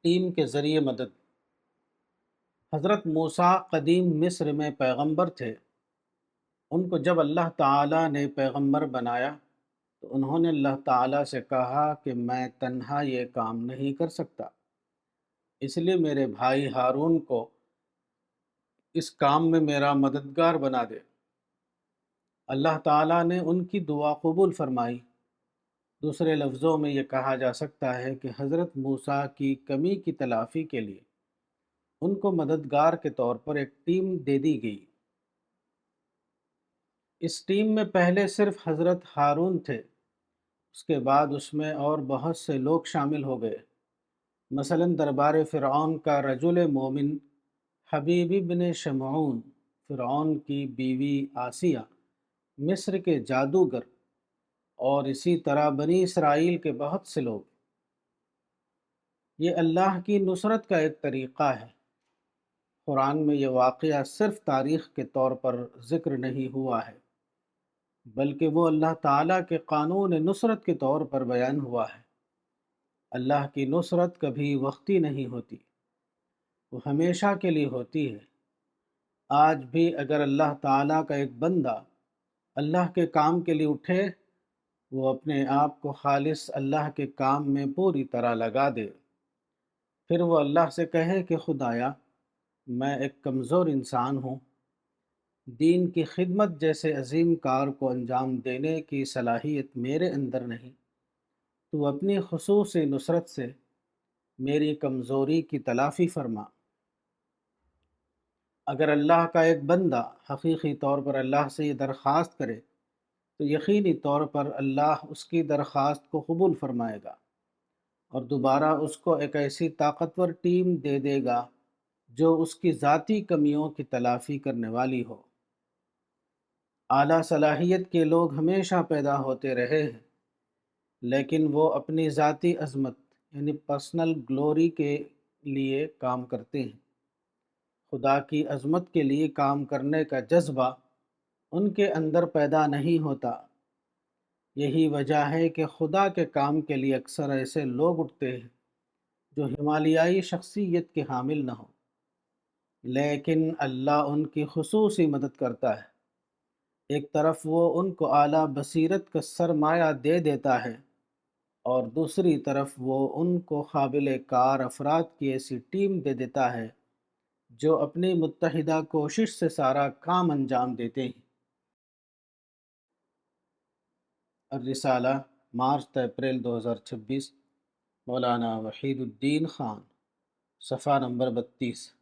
Team کے ذریعے مدد۔ حضرت موسیٰ قدیم مصر میں پیغمبر تھے۔ ان کو جب اللہ تعالیٰ نے پیغمبر بنایا تو انہوں نے اللہ تعالیٰ سے کہا کہ میں تنہا یہ کام نہیں کر سکتا، اس لیے میرے بھائی ہارون کو اس کام میں میرا مددگار بنا دے۔ اللہ تعالیٰ نے ان کی دعا قبول فرمائی۔ دوسرے لفظوں میں یہ کہا جا سکتا ہے کہ حضرت موسیٰ کی کمی کی تلافی کے لیے ان کو مددگار کے طور پر ایک ٹیم دے دی گئی۔ اس ٹیم میں پہلے صرف حضرت ہارون تھے، اس کے بعد اس میں اور بہت سے لوگ شامل ہو گئے۔ مثلاً دربار فرعون کا رجل مومن حبیب بن شمعون، فرعون کی بیوی آسیہ، مصر کے جادوگر، اور اسی طرح بنی اسرائیل کے بہت سے لوگ۔ یہ اللہ کی نصرت کا ایک طریقہ ہے۔ قرآن میں یہ واقعہ صرف تاریخ کے طور پر ذکر نہیں ہوا ہے، بلکہ وہ اللہ تعالیٰ کے قانون نصرت کے طور پر بیان ہوا ہے۔ اللہ کی نصرت کبھی وقتی نہیں ہوتی، وہ ہمیشہ کے لیے ہوتی ہے۔ آج بھی اگر اللہ تعالیٰ کا ایک بندہ اللہ کے کام کے لیے اٹھے، وہ اپنے آپ کو خالص اللہ کے کام میں پوری طرح لگا دے، پھر وہ اللہ سے کہے کہ خدایا، میں ایک کمزور انسان ہوں، دین کی خدمت جیسے عظیم کار کو انجام دینے کی صلاحیت میرے اندر نہیں، تو اپنی خصوصی نصرت سے میری کمزوری کی تلافی فرما۔ اگر اللہ کا ایک بندہ حقیقی طور پر اللہ سے یہ درخواست کرے تو یقینی طور پر اللہ اس کی درخواست کو قبول فرمائے گا اور دوبارہ اس کو ایک ایسی طاقتور ٹیم دے دے گا جو اس کی ذاتی کمیوں کی تلافی کرنے والی ہو۔ اعلیٰ صلاحیت کے لوگ ہمیشہ پیدا ہوتے رہے ہیں، لیکن وہ اپنی ذاتی عظمت یعنی پرسنل گلوری کے لیے کام کرتے ہیں۔ خدا کی عظمت کے لیے کام کرنے کا جذبہ ان کے اندر پیدا نہیں ہوتا۔ یہی وجہ ہے کہ خدا کے کام کے لیے اکثر ایسے لوگ اٹھتے ہیں جو ہمالیائی شخصیت کے حامل نہ ہوں، لیکن اللہ ان کی خصوصی مدد کرتا ہے۔ ایک طرف وہ ان کو اعلیٰ بصیرت کا سرمایہ دے دیتا ہے اور دوسری طرف وہ ان کو قابل کار افراد کی ایسی ٹیم دے دیتا ہے جو اپنی متحدہ کوشش سے سارا کام انجام دیتے ہیں۔ الرسالہ، مارچ اپریل 2026، مولانا وحید الدین خان، صفحہ نمبر 32۔